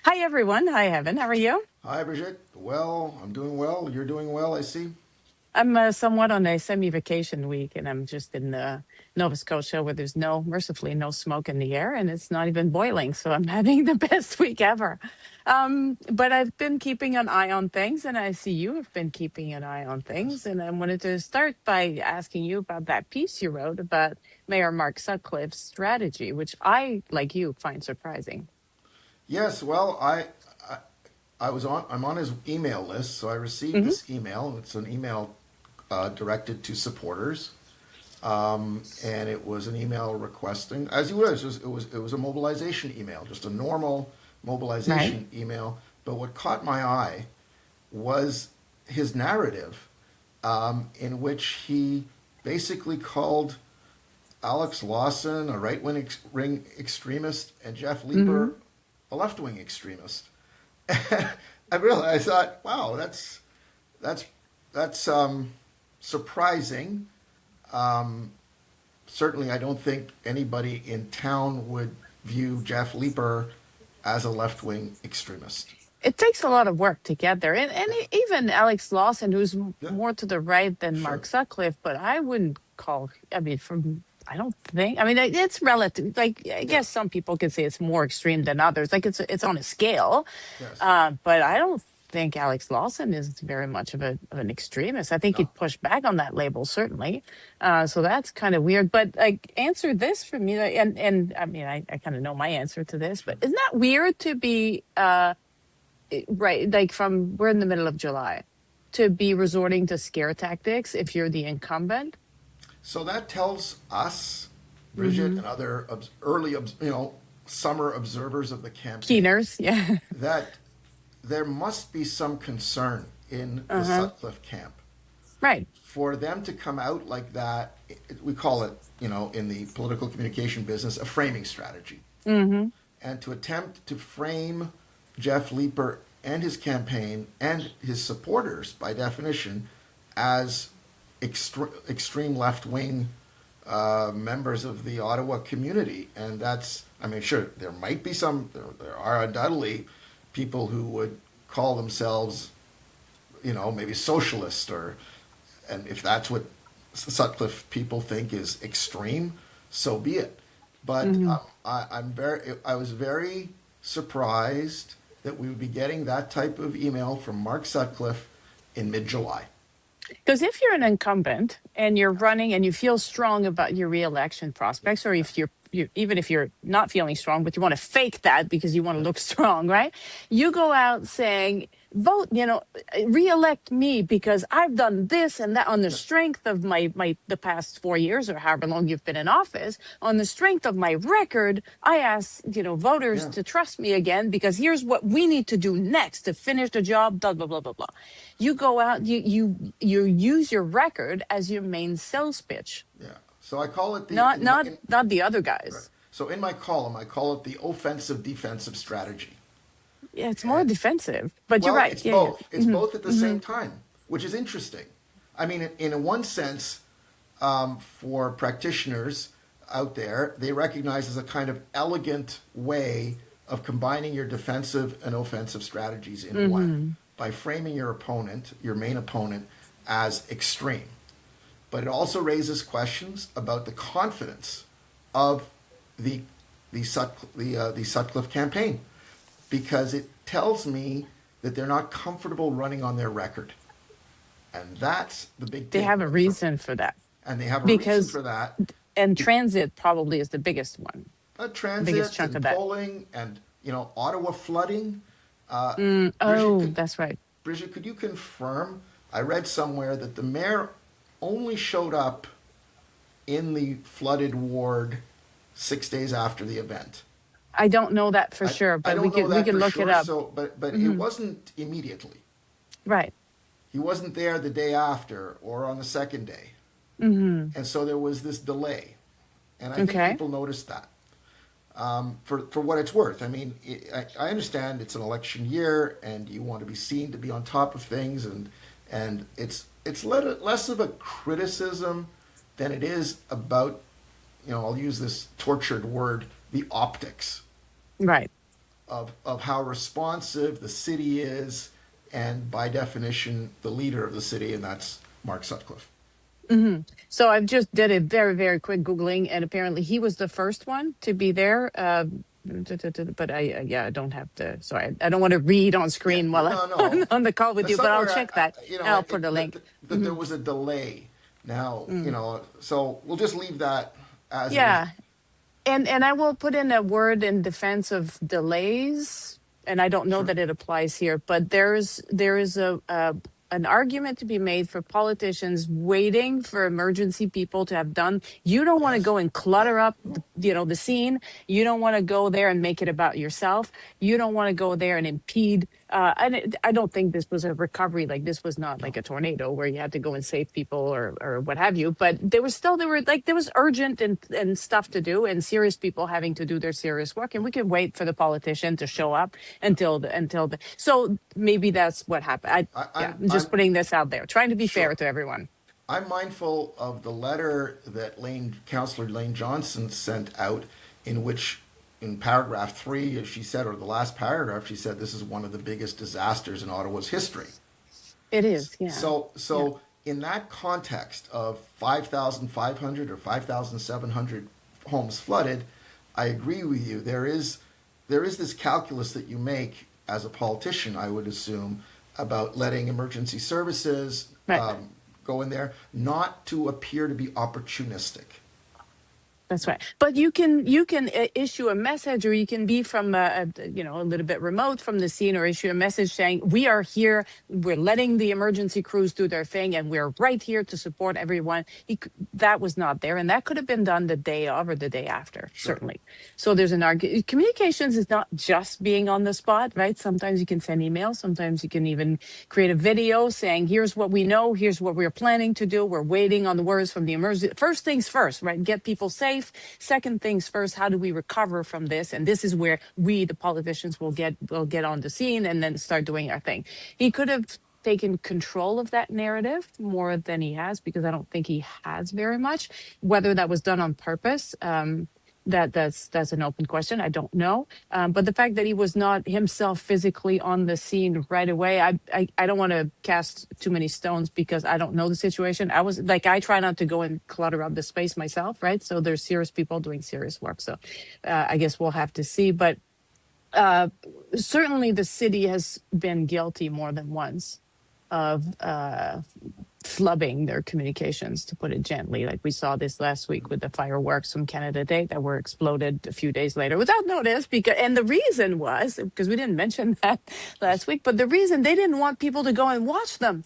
Hi, everyone. Hi, Evan. How are you? Hi, Brigitte. Well, I'm doing well. You're doing well, I see. I'm somewhat on a semi vacation week, and I'm just in Nova Scotia where there's mercifully, no smoke in the air, and it's not even boiling. So I'm having the best week ever. But I've been keeping an eye on things, and I see you have been keeping an eye on Yes. things. And I wanted to start by asking you about that piece you wrote about Mayor Mark Sutcliffe's strategy, which I, like you, find surprising. Yes, I I'm on his email list, so I received Hmm. this email. It's an email directed to supporters, and it was an email requesting, as you would, it was a mobilization email, just a normal Right? mobilization email. But what caught my eye was his narrative, in which he basically called Alex Lawson a right wing extremist and Jeff Hmm. Leeper a left wing extremist. I thought, wow, that's that's surprising. Um, Certainly, I don't think anybody in town would view Jeff Leeper as a left wing extremist. It takes a lot of work to get there. And Yeah, even Alex Lawson, who's yeah, more to the right than sure, Mark Sutcliffe, but I wouldn't call, I mean, I don't think, I mean, it's relative. Like, I yeah, guess some people could say it's more extreme than others. Like, it's on a scale. yes, But I don't think Alex Lawson is very much of an extremist. I think no. he'd push back on that label, certainly. So that's kind of weird. But like, answer this for me. And I mean, I kind of know my answer to this, but isn't that weird to be, right, like from we're in the middle of July, to be resorting to scare tactics if you're the incumbent. So that tells us, Bridget, Hmm. and other summer observers of the campaign, Keeners, yeah. that there must be some concern in the Uh-huh. Sutcliffe camp. Right. For them to come out like that, we call it, in the political communication business, a framing strategy. Hmm. And to attempt to frame Jeff Leeper and his campaign and his supporters, by definition, as extreme left wing members of the Ottawa community. And that's, I mean, sure, there might be there are undoubtedly people who would call themselves, maybe socialist, and if that's what Sutcliffe people think is extreme, so be it. But Hmm. I was very surprised that we would be getting that type of email from Mark Sutcliffe in mid-July. Because if you're an incumbent and you're running and you feel strong about your reelection prospects, or if even if you're not feeling strong, but you want to fake that because you want to Yeah, look strong, right? You go out saying, vote, reelect me because I've done this and that on the yeah, strength of the past 4 years or however long you've been in office. On the strength of my record, I ask, voters yeah. to trust me again because here's what we need to do next to finish the job, blah, blah, blah, blah, blah. You go out, you use your record as your main sales pitch, Yeah. So I call it the not in my not in not the other right. guys. So in my column, I call it the offensive defensive strategy. Yeah, it's more And defensive, but you're well, right. it's Yeah, yeah. both. It's Hmm. both at the Hmm. same time, which is interesting. I mean, in one sense, for practitioners out there, they recognize as a kind of elegant way of combining your defensive and offensive strategies in one, Hmm. by framing your opponent, your main opponent, as extreme. But it also raises questions about the confidence of the the Sutcliffe campaign, because it tells me that they're not comfortable running on their record, and that's the big They have a takeaway for me. reason for that And they have a reason because for that. and transit probably is the biggest one, biggest Transit chunk and of that. polling and Ottawa flooding. Bridget, Oh, could that's right. Bridget, could you confirm? I read somewhere that the mayor only showed up in the flooded ward 6 days after the event. I don't know that for I, sure, I but don't know we that could for look it sure. up. So, but it Hmm. wasn't immediately. Right. He wasn't there the day after or on the second day, Hmm. and so there was this delay. And I think Okay. people noticed that. For what it's worth, I mean, I understand it's an election year, and you want to be seen to be on top of things, and it's less of a criticism than it is about, I'll use this tortured word, the optics. Right. of how responsive the city is, and by definition, the leader of the city, and that's Mark Sutcliffe. So I've just did a very, very quick Googling, and apparently he was the first one to be there. But yeah, I don't have to. So I don't want to read on Yeah, screen while I'm no, no. on the call with you, but I'll Somewhere, check that. And I'll put a link. that there was a delay. Now, so we'll just leave that as it is. Yeah. And I will put in a word in defense of delays, and I don't know Sure. that it applies here, but there is a an argument to be made for politicians waiting for emergency people to have done. You don't want to Yes. go and clutter up, the scene. You don't want to go there and make it about yourself. You don't want to go there and impede. I don't think this was a recovery. Like, this was not like No. a tornado where you had to go and save people or what have you. But there was urgent and stuff to do, and serious people having to do their serious work. And we could wait for the politician to show up until the. So maybe that's what happened. I'm just putting this out there, trying to be fair Sure. to everyone. I'm mindful of the letter that Councillor Lane Johnson sent out, in which, in paragraph 3, as she said, or the last paragraph, she said this is one of the biggest disasters in Ottawa's history. It is, yeah. Yeah. So in that context of 5,500 or 5,700 homes flooded, I agree with you. There is this calculus that you make as a politician, I would assume, about letting emergency services Right. go in there, not to appear to be opportunistic. That's right. But you can issue a message, or you can be from a little bit remote from the scene, or issue a message saying, we are here, we're letting the emergency crews do their thing, and we're right here to support everyone. That was not there, and that could have been done the day of or the day after, Sure. certainly. So there's an argument. Communications is not just being on the spot, right? Sometimes you can send emails, sometimes you can even create a video saying, here's what we know, here's what we're planning to do, we're waiting on the words from the emergency. First things first, right? Get people safe. Second things first, how do we recover from this? And this is where we, the politicians, will get on the scene and then start doing our thing. He could have taken control of that narrative more than he has, because I don't think he has very much. Whether that was done on purpose, that's an open question. I don't know. But the fact that he was not himself physically on the scene right away, I don't want to cast too many stones, because I don't know the situation. I try not to go and clutter up the space myself, right? So there's serious people doing serious work. So I guess we'll have to see. But uh, certainly the city has been guilty more than once of flubbing their communications, to put it gently. Like we saw this last week with the fireworks from Canada Day that were exploded a few days later without notice. And the reason was because we didn't mention that last week, but the reason, they didn't want people to go and watch them,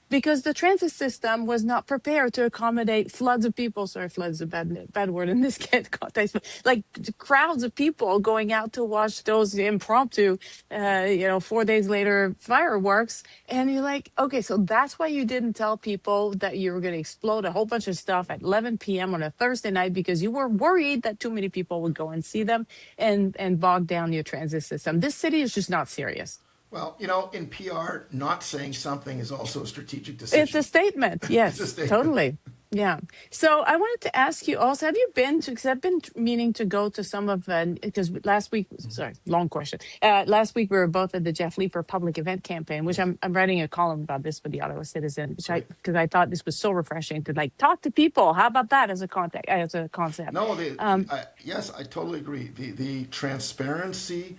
because the transit system was not prepared to accommodate floods of people. Sorry, floods is a bad word in this context, but like crowds of people going out to watch those impromptu, 4 days later fireworks. And you're like, okay, so that's why you didn't tell people that you were going to explode a whole bunch of stuff at 11 p.m. on a Thursday night, because you were worried that too many people would go and see them and bog down your transit system. This city is just not serious. Well, in PR, not saying something is also a strategic It's a decision. statement. It's a Yes, statement. totally. Yeah. So I wanted to ask you also, have you been to, because I've been meaning to go to some of, because last week, sorry, long question. Last week we were both at the Jeff Leeper public event campaign, which I'm writing a column about this for the Ottawa Citizen, Right. because I thought this was so refreshing to like talk to people. How about that as a concept? No, Um, yes, I totally agree. The transparency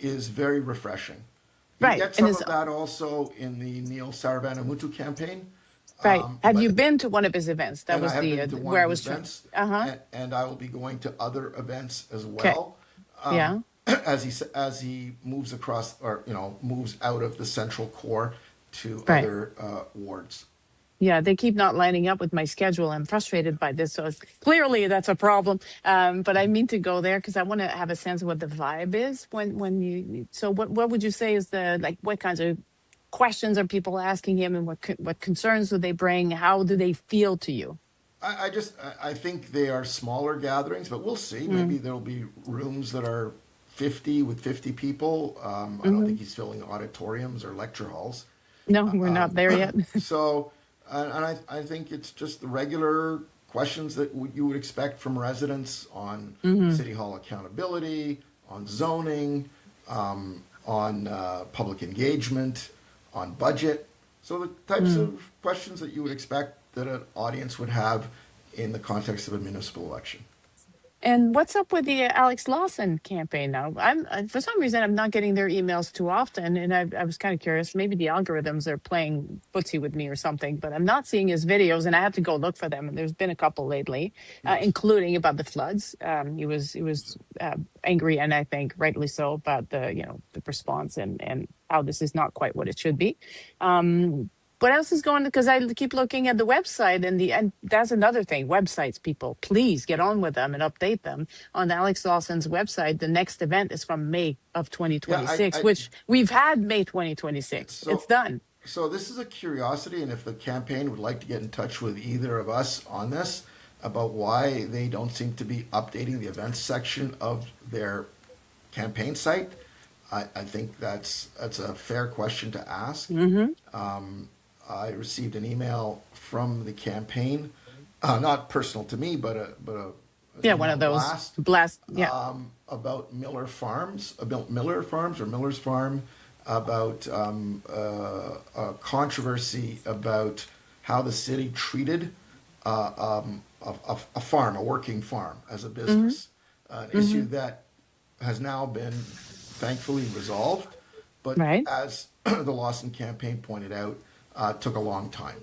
is very refreshing. You right. get And some it's of that also in the Neil Saravanamuthu campaign. right. Have you But been to one of his events? That and was I have the been to one where I of was his trying. events, Uh-huh. and I will be going to other events as Okay. well. Yeah. As he moves across, or moves out of the central core to Right. other wards. Yeah, they keep not lining up with my schedule. I'm frustrated by this. So clearly that's a problem. But I mean to go there because I want to have a sense of what the vibe is when you. So what would you say is what kinds of questions are people asking him, and what concerns do they bring? How do they feel to you? I think they are smaller gatherings, but we'll see. Mm. Maybe there'll be rooms that are 50 with 50 people. I don't Hmm. think he's filling auditoriums or lecture halls. No, we're not there yet. So, and I think it's just the regular questions that you would expect from residents on Hmm. City Hall accountability, on zoning, on public engagement, on budget. So the types of questions that you would expect that an audience would have in the context of a municipal election. And what's up with the Alex Lawson campaign now? I'm for some reason I'm not getting their emails too often, and I was kind of curious. Maybe the algorithms are playing footsie with me or something, but I'm not seeing his videos, and I have to go look for them. And there's been a couple lately, Yes. including about the floods. He was angry, and I think rightly so, about the response and how this is not quite what it should be. What else is going on? Because I keep looking at the website, and that's another thing. Websites, people, please get on with them and update them. On Alex Lawson's website, the next event is from May of Yeah, 2026, which we've had May 2026. So, It's done. so this is a curiosity, and if the campaign would like to get in touch with either of us on this about why they don't seem to be updating the events section of their campaign site, I think that's a fair question to ask. I received an email from the campaign, not personal to me, but a Yeah, an one email of those blast. Yeah. about Miller Farms, about Miller Farms or Miller's Farm, about a controversy about how the city treated a farm, a working farm, as a business. An issue that has now been thankfully resolved, but Right. as the Lawson campaign pointed out, took a long time.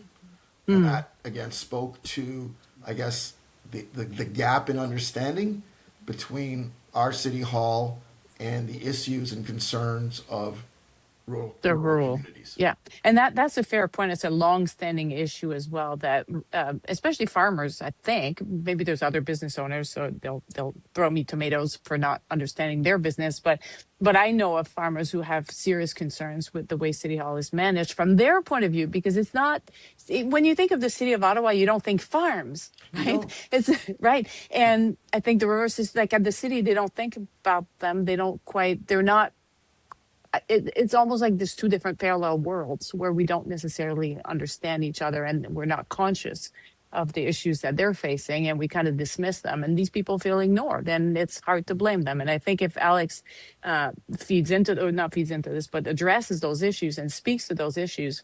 And that, again, spoke to, I guess, the gap in understanding between our city hall and the issues and concerns of The rural rural. communities. Yeah. And that's a fair point. It's a long-standing issue as well, that especially farmers, I think, maybe there's other business owners, so they'll throw me tomatoes for not understanding their business, but I know of farmers who have serious concerns with the way City Hall is managed from their point of view, because it's not, when you think of the city of Ottawa, you don't think farms, right? don't. It's right. And I think the reverse is, like, at the city, they don't think about them. They're not, it's almost like there's two different parallel worlds where we don't necessarily understand each other, and we're not conscious of the issues that they're facing, and we kind of dismiss them, and these people feel ignored, and it's hard to blame them. And I think if Alex not feeds into this, but addresses those issues and speaks to those issues,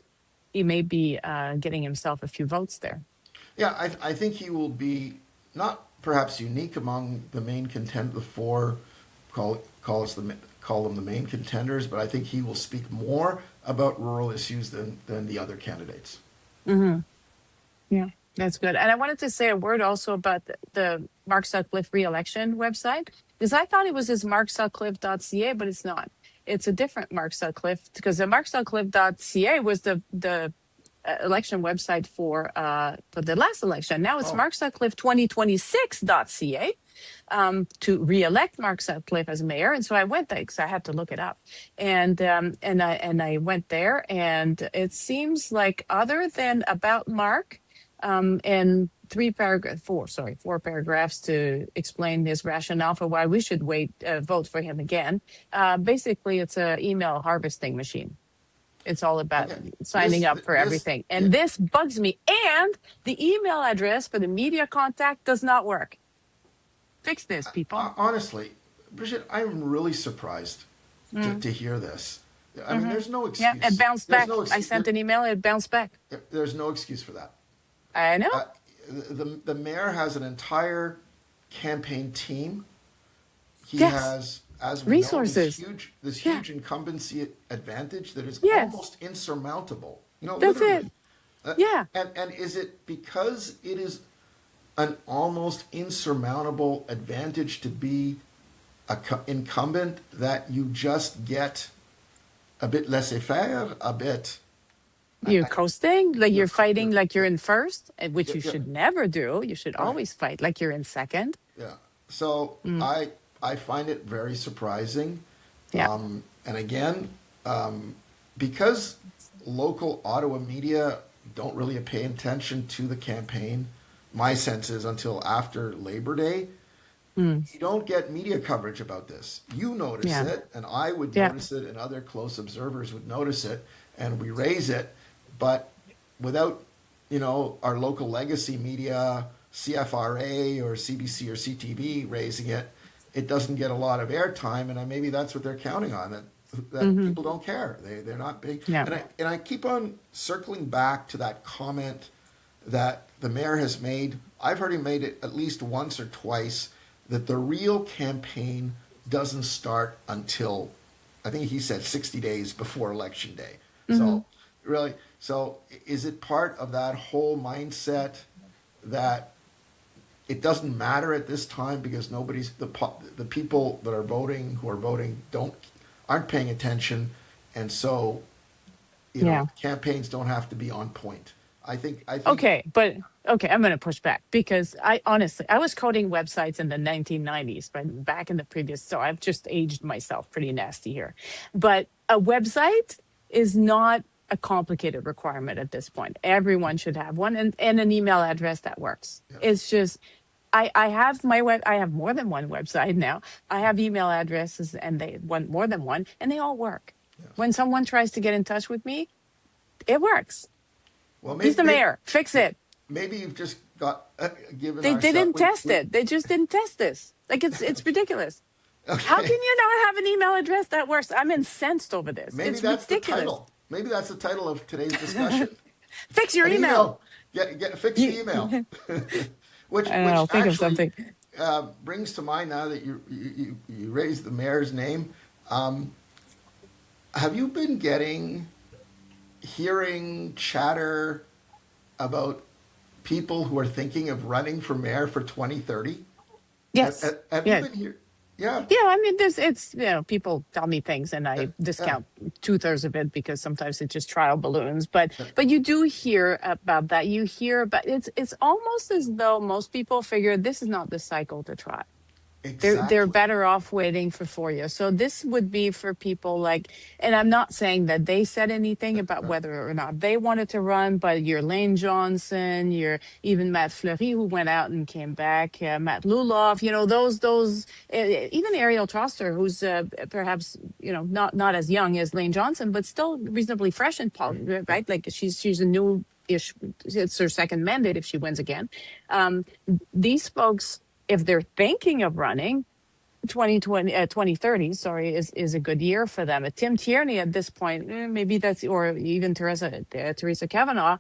he may be getting himself a few votes there. Yeah, I think he will be not perhaps unique among the main the four, call them the main contenders, but I think he will speak more about rural issues than the other candidates. Yeah, that's good. And I wanted to say a word also about the Mark Sutcliffe re-election website, because I thought it was his marksutcliffe.ca, but it's not. It's a different Mark Sutcliffe, because the marksutcliffe.ca was the election website for the last election. Now it's Oh. marksutcliffe2026.ca to re-elect Mark Sutcliffe as mayor. And so I went there because I had to look it up, and I went there, and it seems like, other than about Mark, and four paragraphs to explain his rationale for why we should vote for him again. Basically, it's a email harvesting machine. It's all about Okay. signing up for This- everything. And this bugs me. And the email address for the media contact does not work. Fix this, people. Honestly, Bridget, I'm really surprised to hear this. I mean, there's no excuse. Yeah, it bounced There's back. no I excuse. sent an email, it bounced back. There's no excuse for that. I know. The mayor has an entire campaign team. He Yes. has, as we Resources. know, this Yeah. huge incumbency advantage that is Yes. almost insurmountable. That's literally. it. Yeah. And is it because it is an almost insurmountable advantage to be incumbent that you just get a bit laissez-faire, a bit? You're coasting, like you're fighting like you're in first, which you Yeah. should never do. You should Right. always fight like you're in second. Yeah. So I find it very surprising. Yeah. And again, because local Ottawa media don't really pay attention to the campaign, my sense is until after Labor Day, you don't get media coverage about this. You notice Yeah. it, and I would Yeah. notice it, and other close observers would notice it, and we raise it. But without, our local legacy media, CFRA or CBC or CTV raising it, it doesn't get a lot of airtime, and maybe that's what they're counting on, that Hmm. people don't care. They're not big. Yeah. And I keep on circling back to that comment that the mayor has made. I've heard him made it at least once or twice, that the real campaign doesn't start until, I think he said 60 days before election day. Hmm. So really, so is it part of that whole mindset that it doesn't matter at this time because nobody's the people that are voting, who are voting, aren't paying attention, and so Yeah. campaigns don't have to be on point. I think Okay, but okay, I'm going to push back because I honestly, I was coding websites in the 1990s, but back in the previous, so I've just aged myself pretty nasty here. But a website is not a complicated requirement at this point. Everyone should have one, and an email address that works. yes, It's just, I have I have more than one website now. I have email addresses and they want more than one, and they all work. yes. When someone tries to get in touch with me, it works. Well, He's the mayor. Fix it. maybe you've just got given They ourselves. didn't test it. They just didn't test this. Like it's ridiculous. How can Okay, you not have an email address that works? I'm incensed over this. maybe It's that's the ridiculous. title. Maybe that's the title of today's discussion. Fix your An email. fix the email. which I don't know. Think of actually something. brings to mind, now that you raised the mayor's name. Have you been hearing chatter about people who are thinking of running for mayor for 2030? Yes. Have you Yeah. been here? Yeah, Yeah, I mean, it's people tell me things, and yeah, I yeah. discount 2/3 of it because sometimes it's just trial balloons. But you do hear about that. You hear about it's almost as though most people figure this is not the cycle to try. They're Exactly. better off waiting for 4 years. So this would be for people like, and I'm not saying that they said anything about Right. whether or not they wanted to run, but you're Lane Johnson, you're even Matt Fleury, who went out and came back, Matt Luloff, even Ariel Troster, who's perhaps not as young as Lane Johnson, but still reasonably fresh in Right. politics, Yeah. right? Like she's a new ish. It's her second mandate if she wins again. Um, these folks, if they're thinking of running, 2030, sorry, is a good year for them. Tim Tierney at this point, maybe that's, or even Teresa Kavanaugh,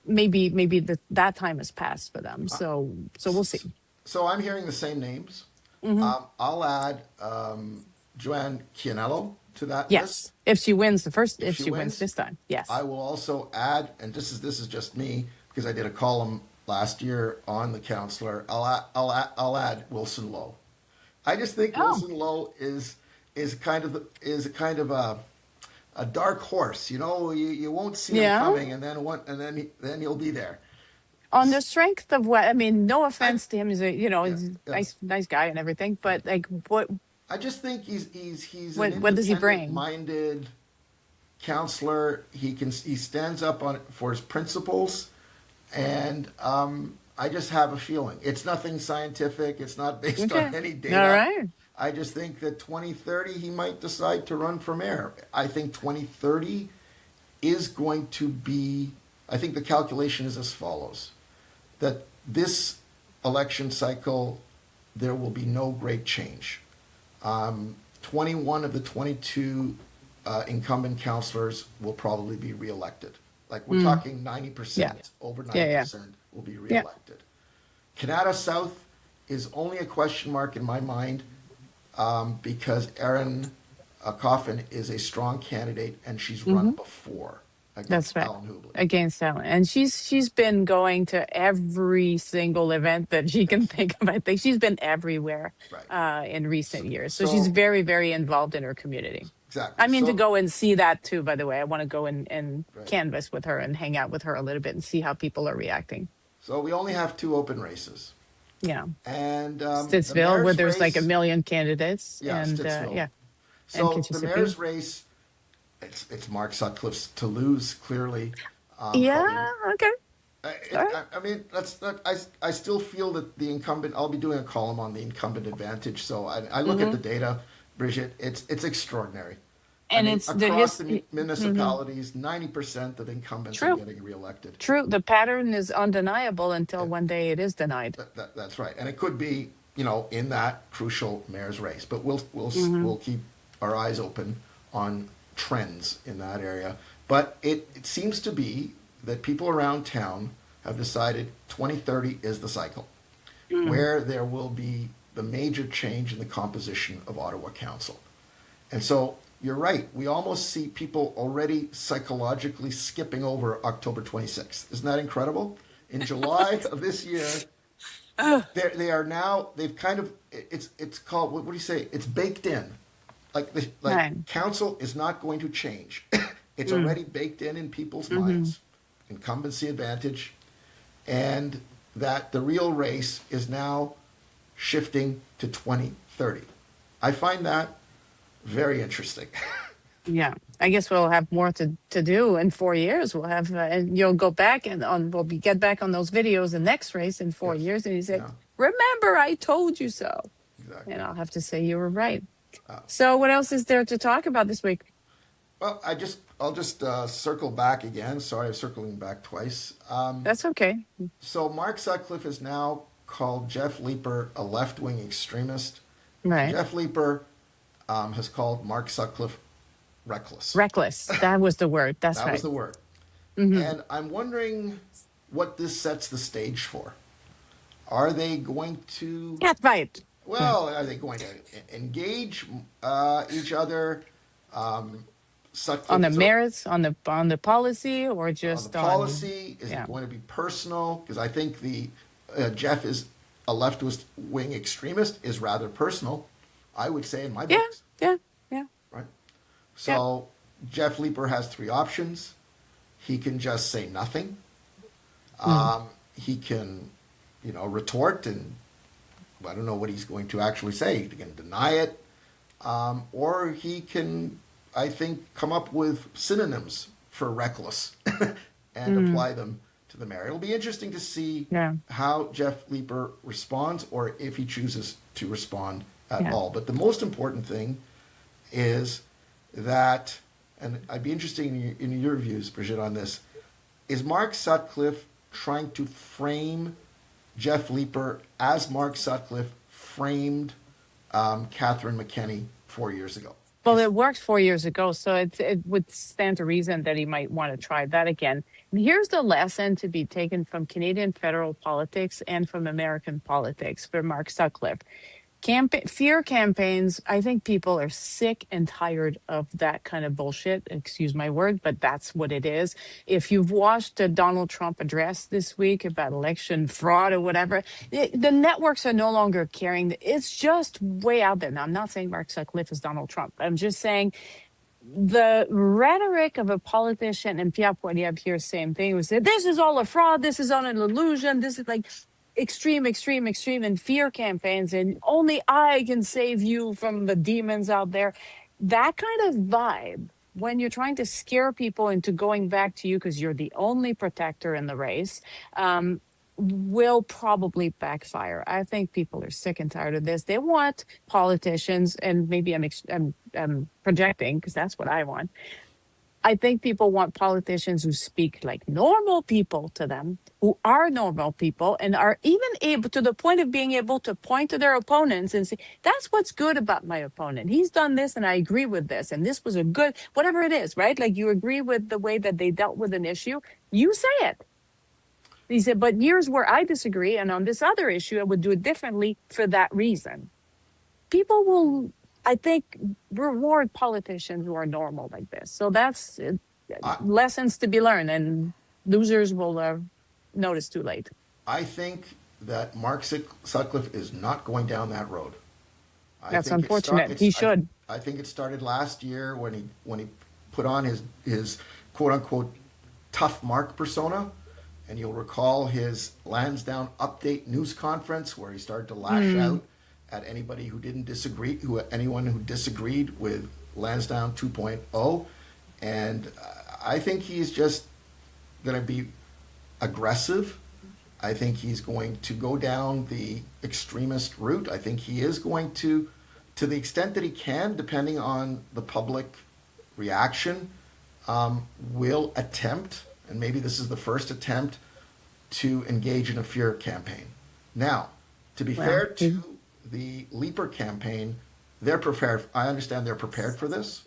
maybe that time has passed for them. Uh, So we'll see. So I'm hearing the same names. Hmm. I'll add Joanne Chianello to that list Yes, if she wins the first, if if she she wins wins. this time, I yes. will also add, and this is just me because I did a column last year on the counselor. I'll add Wilson Lowe. I just think Oh, Wilson Lowe is kind of a dark horse. You won't see him yeah. coming, and then he'll be there. On the strength of what I mean, no I offense to him, Yeah, he's a yeah. nice guy and everything, but like, I just think he's an what does he independent bring? minded counselor. He stands up for his principles, and I just have a feeling it's nothing scientific. It's not based Okay, on any all data. right. I just think that 2030 he might decide to run for mayor. I think 2030 is going to be. I think the calculation is as follows: that this election cycle there will be no great change. 21 of the 22 incumbent councilors will probably be reelected. Like we're Mm, talking yeah, 90%, over yeah, yeah, 90% will be yeah. reelected. Canada South is only a question mark in my mind because Erin Coffin is a strong candidate and she's run Hmm. before That's against right. Alan Hubley. Against Ellen, and she's been going to every single event that she can Yes, think of. I think she's been everywhere right. in recent So, years. So she's so very, very involved in her community. exactly. I mean to So, go and see that too. By the way, I want to go and right. canvas with her and hang out with her a little bit and see how people are reacting. So we only have two open races. Yeah, And the Stittsville, where mayor's there's like a race, million candidates, yeah, and Stittsville. yeah, and So the Kitchissippi. mayor's race, it's Mark Sutcliffe's to lose clearly. Probably. Yeah. Okay. All right. I mean, I still feel that the incumbent. I'll be doing a column on the incumbent advantage. So I look at the Hmm. data, Bridget. It's extraordinary. I And mean, it's the across his. the Mhm. municipalities, 90% of incumbents are True. getting reelected. True. The pattern is undeniable until And one day it is denied. that's right. And it could be in that crucial mayor's race. But we'll keep our eyes open on trends in that area. But it seems to be that people around town have decided 2030 is the cycle where there will be the major change in the composition of Ottawa Council. And so you're right. We almost see people already psychologically skipping over October 26th. Isn't that incredible? In July of this year, they are now, they've kind of, it's called, what do you say? It's baked in. Right. Council is not going to change. It's already baked in people's minds. Incumbency advantage. And that the real race is now shifting to 2030. I find that very interesting. Yeah, I guess we'll have more to do in 4 years. We'll have, and you'll go back and get back on those videos the next race in four Yes. years, and you say, Yeah, "Remember, I told you so," exactly. and I'll have to say you were right. Uh, So, what else is there to talk about this week? well, I'll just circle back again. Sorry, I'm circling back twice. That's okay. So Mark Sutcliffe has now called Jeff Leeper a left-wing extremist. Right, Jeff Leeper has called Mark Sutcliffe reckless. reckless. That was the word. That's That was right. the word. Hmm. And I'm wondering what this sets the stage for. Are they going to, Cat fight are they going to engage each other? on Sutcliffe the is merits, on the policy, or on the just on? policy. Is Yeah, it going to be personal? Because I think the Jeff is a leftist wing extremist is rather personal. I would say in my yeah, books, yeah, yeah, right? yeah. So Jeff Leeper has three options. He can just say nothing. He can, retort, and I don't know what he's going to actually say. He can deny it, or he can, I think, come up with synonyms for reckless and apply them to the mayor. It'll be interesting to see Yeah, how Jeff Leeper responds, or if he chooses to respond at yeah. all. But the most important thing is that, and I'd be interested in your views, Brigitte, on this. Is Mark Sutcliffe trying to frame Jeff Leeper as Mark Sutcliffe framed Catherine McKenney 4 years ago? Well, it worked 4 years ago, so it would stand to reason that he might want to try that again. And here's the lesson to be taken from Canadian federal politics and from American politics for Mark Sutcliffe. Fear campaigns, I think people are sick and tired of that kind of bullshit. Excuse my word, but that's what it is. If you've watched the Donald Trump address this week about election fraud or whatever, the networks are no longer carrying. It's just way out there. Now, I'm not saying Mark Sutcliffe is Donald Trump. I'm just saying the rhetoric of a politician, and Pierre Poilievre here, same thing, was that this is all a fraud, this is all an illusion, this is like extreme, extreme, extreme, and fear campaigns, and only I can save you from the demons out there. That kind of vibe, when you're trying to scare people into going back to you because you're the only protector in the race, will probably backfire. I think people are sick and tired of this. They want politicians, and maybe I'm projecting because that's what I want. I think people want politicians who speak like normal people to them, who are normal people, and are even able to the point of being able to point to their opponents and say, that's what's good about my opponent. He's done this, and I agree with this. And this was a good, whatever it is, right? Like you agree with the way that they dealt with an issue, you say it. He said, but here's where I disagree. And on this other issue, I would do it differently for that reason. People will, I think, reward politicians who are normal like this. So that's I, lessons to be learned, and losers will notice too late. I think that Mark Sutcliffe is not going down that road. I That's think unfortunate. He should. I think it started last year when he put on his quote unquote tough Mark persona, and you'll recall his Lansdowne update news conference where he started to lash out at anybody who didn't disagree, anyone who disagreed with Lansdowne 2.0, and I think he's just going to be aggressive. I think he's going to go down the extremist route. I think he is going to the extent that he can, depending on the public reaction, will attempt, and maybe this is the first attempt, to engage in a fear campaign. Now, to be Well, fair to the Leaper campaign, they're prepared. I understand they're prepared for this.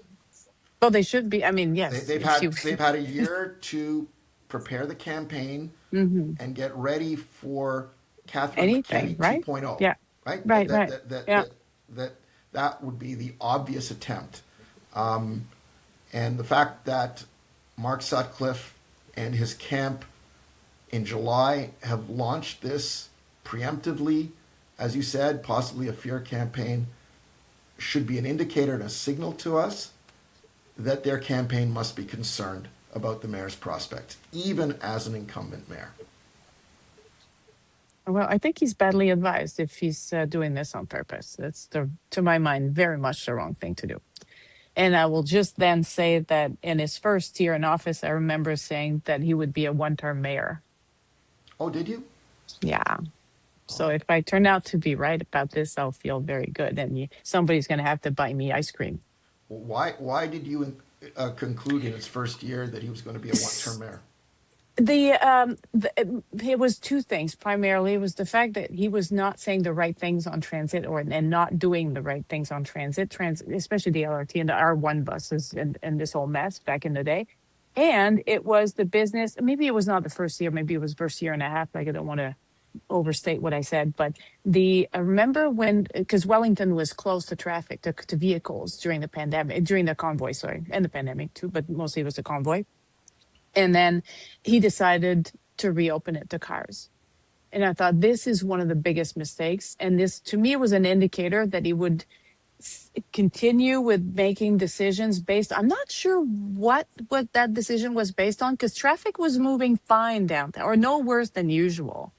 Well, they should be. I mean, yes, They've if she. had a year to prepare the campaign Hmm. and get ready for Catherine Anything, McKenney right? 2.0, Yeah. right? Right. Right. Yeah. That would be the obvious attempt. And the fact that Mark Sutcliffe and his camp in July have launched this preemptively, as you said, possibly a fear campaign, should be an indicator and a signal to us that their campaign must be concerned about the mayor's prospects, even as an incumbent mayor. Well, I think he's badly advised if he's doing this on purpose. That's to my mind, very much the wrong thing to do. And I will just then say that in his first year in office, I remember saying that he would be a one-term mayor. Oh, did you? Yeah. So if I turn out to be right about this, I'll feel very good. And somebody's going to have to buy me ice cream. Why did you conclude in his first year that he was going to be a one-term mayor? It was two things. Primarily, it was the fact that he was not saying the right things on transit, and not doing the right things on transit, especially the LRT and the R1 buses and this whole mess back in the day. And it was the business. Maybe it was not the first year. Maybe it was first year and a half. Like, I don't want to overstate what I said, but I remember when, because Wellington was closed to traffic, to vehicles during the pandemic, during the convoy, sorry, and the pandemic too, but mostly it was the convoy. And then he decided to reopen it to cars. And I thought, this is one of the biggest mistakes. And this, to me, was an indicator that he would continue with making decisions based. I'm not sure what that decision was based on, because traffic was moving fine downtown, or no worse than usual,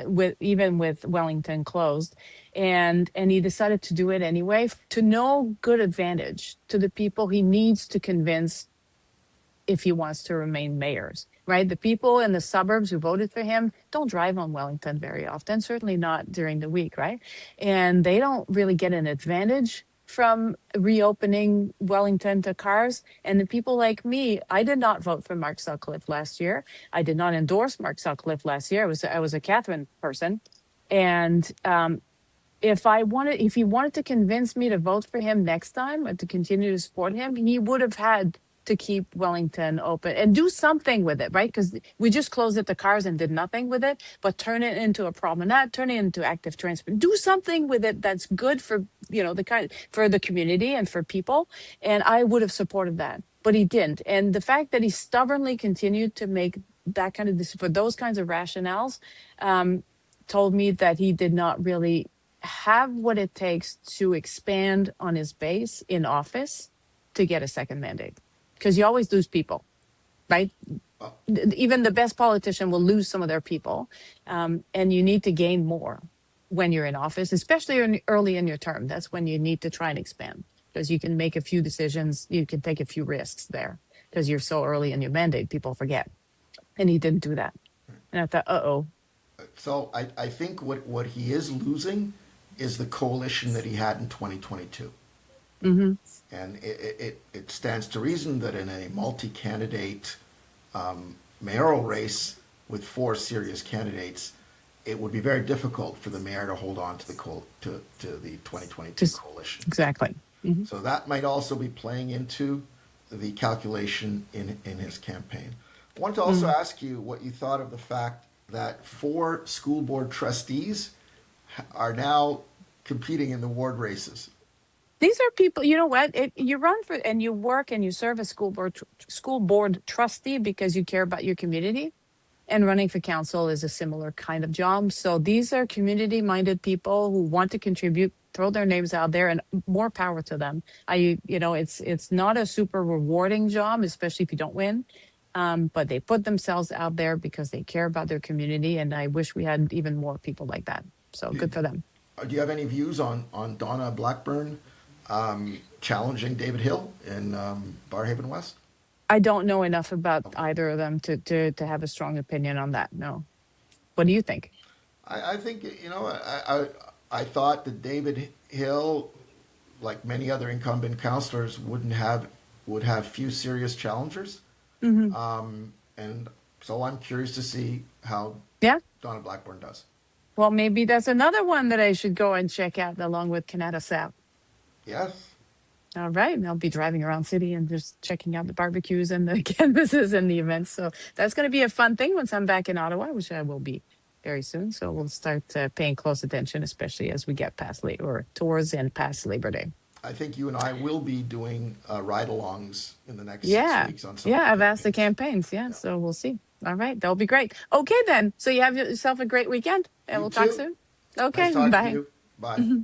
with Wellington closed. And he decided to do it anyway, to no good advantage to the people he needs to convince if he wants to remain mayors, right? The people in the suburbs who voted for him don't drive on Wellington very often, certainly not during the week, right? And they don't really get an advantage from reopening Wellington to cars. And the people like me, I did not vote for Mark Sutcliffe last year. I did not endorse Mark Sutcliffe last year. I was a Catherine person. And if he wanted to convince me to vote for him next time and to continue to support him, he would have had to keep Wellington open and do something with it, right? Because we just closed it to cars and did nothing with it, but turn it into a promenade, turn it into active transport, do something with it that's good for, for the community and for people. And I would have supported that, but he didn't. And the fact that he stubbornly continued to make that kind of, for those kinds of rationales, told me that he did not really have what it takes to expand on his base in office to get a second mandate. Because you always lose people, right? Even the best politician will lose some of their people. And you need to gain more when you're in office, especially early in your term. That's when you need to try and expand, because you can make a few decisions. You can take a few risks there because you're so early in your mandate, people forget. And he didn't do that. And I thought, uh-oh. So I think what he is losing is the coalition that he had in 2022. Mm-hmm. And it stands to reason that in a multi-candidate mayoral race with four serious candidates, it would be very difficult for the mayor to hold on to the 2022 coalition. Exactly. Mm-hmm. So that might also be playing into the calculation in his campaign. I want to also ask you what you thought of the fact that 4 school board trustees are now competing in the ward races. These are people, you know what? You run for and you work and you serve as school board trustee because you care about your community. And running for council is a similar kind of job. So these are community-minded people who want to contribute, throw their names out there, and more power to them. It's not a super rewarding job, especially if you don't win. But they put themselves out there because they care about their community, and I wish we had even more people like that. So good for them. Do you have any views on Donna Blackburn challenging David Hill in Barrhaven West? I don't know enough about either of them to have a strong opinion on that. No. What do you think? I think, I thought that David Hill, like many other incumbent councillors, would have few serious challengers. Mm-hmm. And so I'm curious to see how Yeah. Donna Blackburn does. Well, maybe that's another one that I should go and check out along with Canada South. Yes. All right. And I'll be driving around city and just checking out the barbecues and the canvases and the events. So that's going to be a fun thing once I'm back in Ottawa, which I will be very soon. So we'll start paying close attention, especially as we get past late or towards and past Labor Day. I think you and I will be doing ride-alongs in the next six Yeah. weeks on some Yeah. of I've the asked the campaigns. campaigns. Yeah. Yeah. So we'll see. All right. That'll be great. Okay, then. So you have yourself a great weekend and You we'll talk too. soon. Nice Okay. talking to Bye. you. Bye.